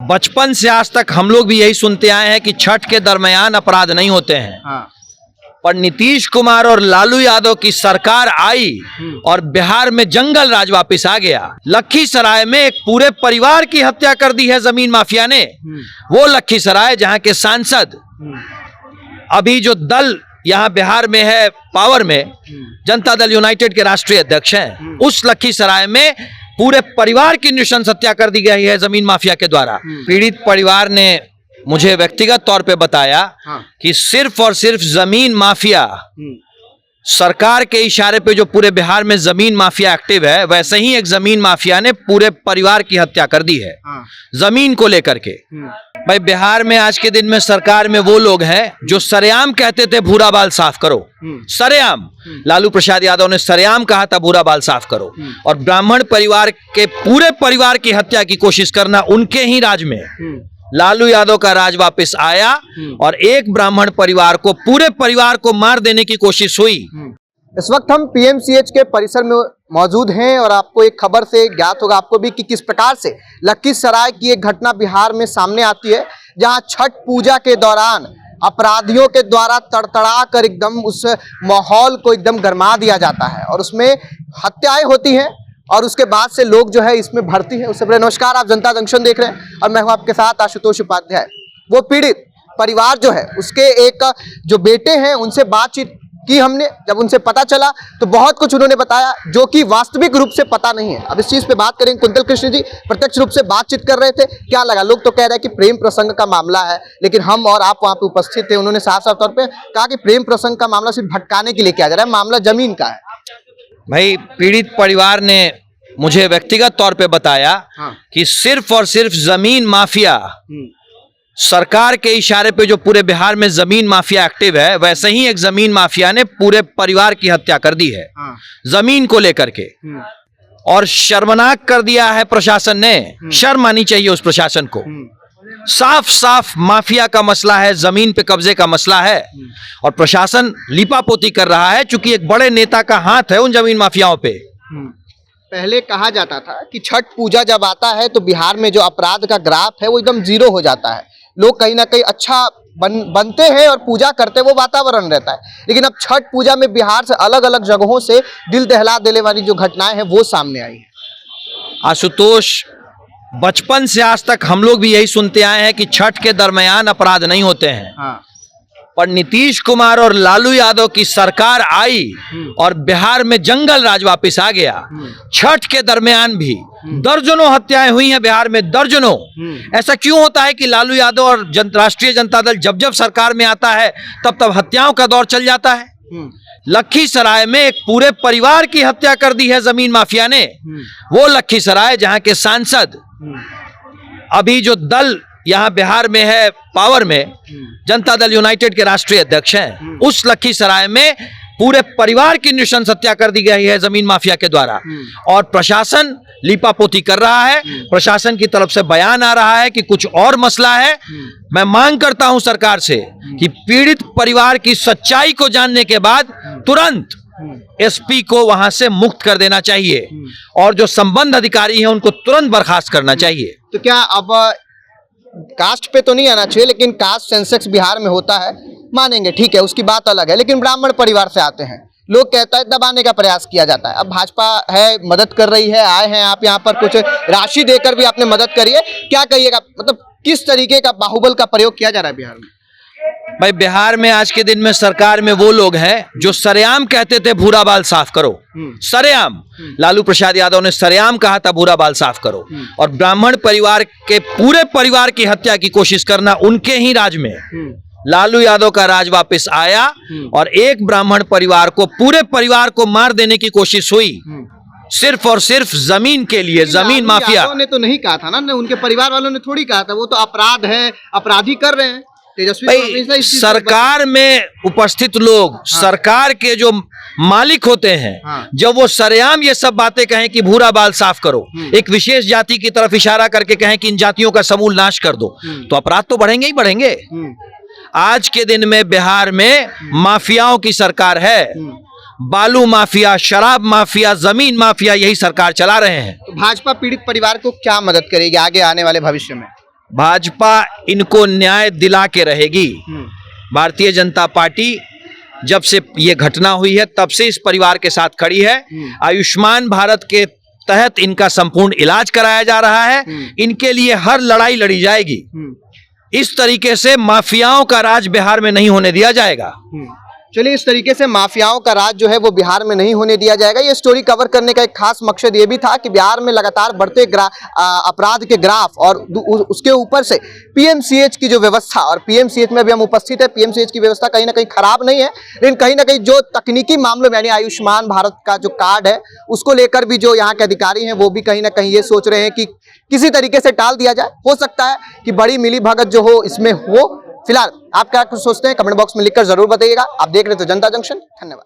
बचपन से आज तक हम लोग भी यही सुनते आए हैं कि छठ के दरमियान अपराध नहीं होते हैं। हाँ। पर नीतीश कुमार और लालू यादव की सरकार आई और बिहार में जंगल राज वापस आ गया। लखीसराय में एक पूरे परिवार की हत्या कर दी है जमीन माफिया ने। वो लखीसराय जहां के सांसद अभी जो दल यहां बिहार में है पावर में, जनता दल यूनाइटेड के राष्ट्रीय अध्यक्ष हैं, उस लखीसराय में पूरे परिवार की नृशंस हत्या कर दी गई है जमीन माफिया के द्वारा। पीड़ित परिवार ने मुझे व्यक्तिगत तौर पे बताया कि सिर्फ और सिर्फ जमीन माफिया, सरकार के इशारे पे जो पूरे बिहार में जमीन माफिया एक्टिव है, वैसे ही एक जमीन माफिया ने पूरे परिवार की हत्या कर दी है जमीन को लेकर के। भाई, बिहार में आज के दिन में सरकार में वो लोग हैं जो सरेआम कहते थे भूरा बाल साफ करो। सरेआम लालू प्रसाद यादव ने सरेआम कहा था भूरा बाल साफ करो, और ब्राह्मण परिवार के पूरे परिवार की हत्या की कोशिश करना। उनके ही राज में लालू यादव का राज वापस आया और एक ब्राह्मण परिवार को, पूरे परिवार को मार देने की कोशिश हुई। इस वक्त हम पीएमसीएच के परिसर में मौजूद हैं और आपको एक खबर से ज्ञात होगा आपको भी कि किस प्रकार से लखीसराय की एक घटना बिहार में सामने आती है, जहां छठ पूजा के दौरान अपराधियों के द्वारा तड़तड़ा कर एकदम उस माहौल को एकदम गरमा दिया जाता है और उसमें हत्याएं होती हैं और उसके बाद से लोग जो है इसमें भर्ती है। उससे पहले नमस्कार, आप जनता जंक्शन देख रहे हैं और मैं हूं आपके साथ आशुतोष उपाध्याय। वो पीड़ित परिवार जो है उसके एक जो बेटे हैं उनसे बातचीत की हमने। जब उनसे पता चला तो बहुत कुछ उन्होंने बताया जो कि वास्तविक रूप से पता नहीं है। अब इस चीज पे बात करेंगे। कुंतल कृष्ण जी प्रत्यक्ष रूप से बातचीत कर रहे थे, क्या लगा? लोग तो कह रहे हैं कि प्रेम प्रसंग का मामला है, लेकिन हम और आप वहां पे उपस्थित थे, उन्होंने साफ साफ तौर पर कहा कि प्रेम प्रसंग का मामला सिर्फ भटकाने के लिए किया जा रहा है, मामला जमीन का है। भाई, पीड़ित परिवार ने मुझे व्यक्तिगत तौर पे बताया कि सिर्फ और सिर्फ जमीन माफिया, सरकार के इशारे पे जो पूरे बिहार में जमीन माफिया एक्टिव है, वैसे ही एक जमीन माफिया ने पूरे परिवार की हत्या कर दी है जमीन को लेकर के। और शर्मनाक कर दिया है प्रशासन ने। शर्म आनी चाहिए उस प्रशासन को। साफ साफ माफिया का मसला है, जमीन पे कब्जे का मसला है और प्रशासन लीपापोती कर रहा है, चूंकि एक बड़े नेता का हाथ है उन जमीन माफियाओं पे। पहले कहा जाता था कि छठ पूजा जब आता है तो बिहार में जो अपराध का ग्राफ है वो एकदम जीरो हो जाता है। लोग कहीं ना कहीं अच्छा बनते हैं और पूजा करते हैं, वो वातावरण रहता है। लेकिन अब छठ पूजा में बिहार से अलग अलग जगहों से दिल दहला देने वाली जो घटनाएं हैं वो सामने आई है। आशुतोष, बचपन से आज तक हम लोग भी यही सुनते आए हैं कि छठ के दरमियान अपराध नहीं होते हैं। पर नीतीश कुमार और लालू यादव की सरकार आई और बिहार में जंगल राज वापस आ गया। छठ के दरमियान भी दर्जनों हत्याएं हुई हैं बिहार में, दर्जनों। ऐसा क्यों होता है कि लालू यादव और राष्ट्रीय जनता दल जब जब सरकार में आता है तब तब हत्याओं का दौर चल जाता है? लखीसराय में एक पूरे परिवार की हत्या कर दी है जमीन माफिया ने। वो लखीसराय जहां के सांसद अभी जो दल यहां बिहार में है पावर में, जनता दल यूनाइटेड के राष्ट्रीय अध्यक्ष हैं, उस लखीसराय में पूरे परिवार की नृशंस हत्या कर दी गई है जमीन माफिया के द्वारा। और प्रशासन लीपापोती कर रहा है। प्रशासन की तरफ से बयान आ रहा है कि कुछ और मसला है। मैं मांग करता हूं सरकार से कि पीड़ित परिवार की सच्चाई को जानने के बाद तुरंत एसपी को वहां से मुक्त कर देना चाहिए और जो संबंध अधिकारी हैं उनको तुरंत बर्खास्त करना चाहिए। तो क्या अब कास्ट पे तो नहीं आना चाहिए, लेकिन कास्ट सेंसेक्स बिहार में होता है, मानेंगे, ठीक है, उसकी बात अलग है। लेकिन ब्राह्मण परिवार से आते हैं लोग, कहता है दबाने का प्रयास किया जाता है। अब भाजपा है, मदद कर रही है, आए हैं आप यहाँ पर, कुछ राशि देकर भी आपने मदद करी है, क्या कहिएगा? मतलब किस तरीके का बाहुबल का प्रयोग किया जा रहा है बिहार में? भाई, बिहार में आज के दिन में सरकार में वो लोग हैं जो सरेआम कहते थे भूरा बाल साफ करो। सरेआम लालू प्रसाद यादव ने सरेआम कहा था भूरा बाल साफ करो, और ब्राह्मण परिवार के पूरे परिवार की हत्या की कोशिश करना। उनके ही राज में लालू यादव का राज वापस आया और एक ब्राह्मण परिवार को, पूरे परिवार को मार देने की कोशिश हुई, सिर्फ और सिर्फ जमीन के लिए। जमीन माफिया ने तो नहीं कहा था ना, उनके परिवार वालों ने थोड़ी कहा था, वो तो अपराध है, अपराधी कर रहे हैं। भाई, सरकार में उपस्थित लोग, सरकार के जो मालिक होते हैं, जब वो सरेआम ये सब बातें कहें कि भूरा बाल साफ करो, एक विशेष जाति की तरफ इशारा करके कहें कि इन जातियों का समूल नाश कर दो, तो अपराध तो बढ़ेंगे ही बढ़ेंगे। आज के दिन में बिहार में माफियाओं की सरकार है। बालू माफिया, शराब माफिया, जमीन माफिया, यही सरकार चला रहे हैं। तो भाजपा पीड़ित परिवार को क्या मदद करेगी आगे आने वाले भविष्य में? भाजपा इनको न्याय दिला के रहेगी। भारतीय जनता पार्टी जब से ये घटना हुई है तब से इस परिवार के साथ खड़ी है। आयुष्मान भारत के तहत इनका संपूर्ण इलाज कराया जा रहा है। इनके लिए हर लड़ाई लड़ी जाएगी। इस तरीके से माफियाओं का राज बिहार में नहीं होने दिया जाएगा। चलिए, इस तरीके से माफियाओं का राज जो है वो बिहार में नहीं होने दिया जाएगा। ये स्टोरी कवर करने का एक खास मकसद ये भी था कि बिहार में लगातार बढ़ते अपराध के ग्राफ और उसके ऊपर से पीएमसीएच की जो व्यवस्था, और पीएमसीएच में अभी हम उपस्थित है, पीएमसीएच की व्यवस्था कहीं ना कहीं खराब नहीं है, लेकिन कहीं ना कहीं जो तकनीकी मामलों में यानी आयुष्मान भारत का जो कार्ड है उसको लेकर भी जो यहाँ के अधिकारी हैं वो भी कहीं ना कहीं ये सोच रहे हैं कि किसी तरीके से टाल दिया जाए। हो सकता है कि बड़ी मिलीभगत जो हो इसमें हो। फिलहाल आप क्या कुछ सोचते हैं कमेंट बॉक्स में लिखकर जरूर बताइएगा। आप देख रहे तो जनता जंक्शन। धन्यवाद।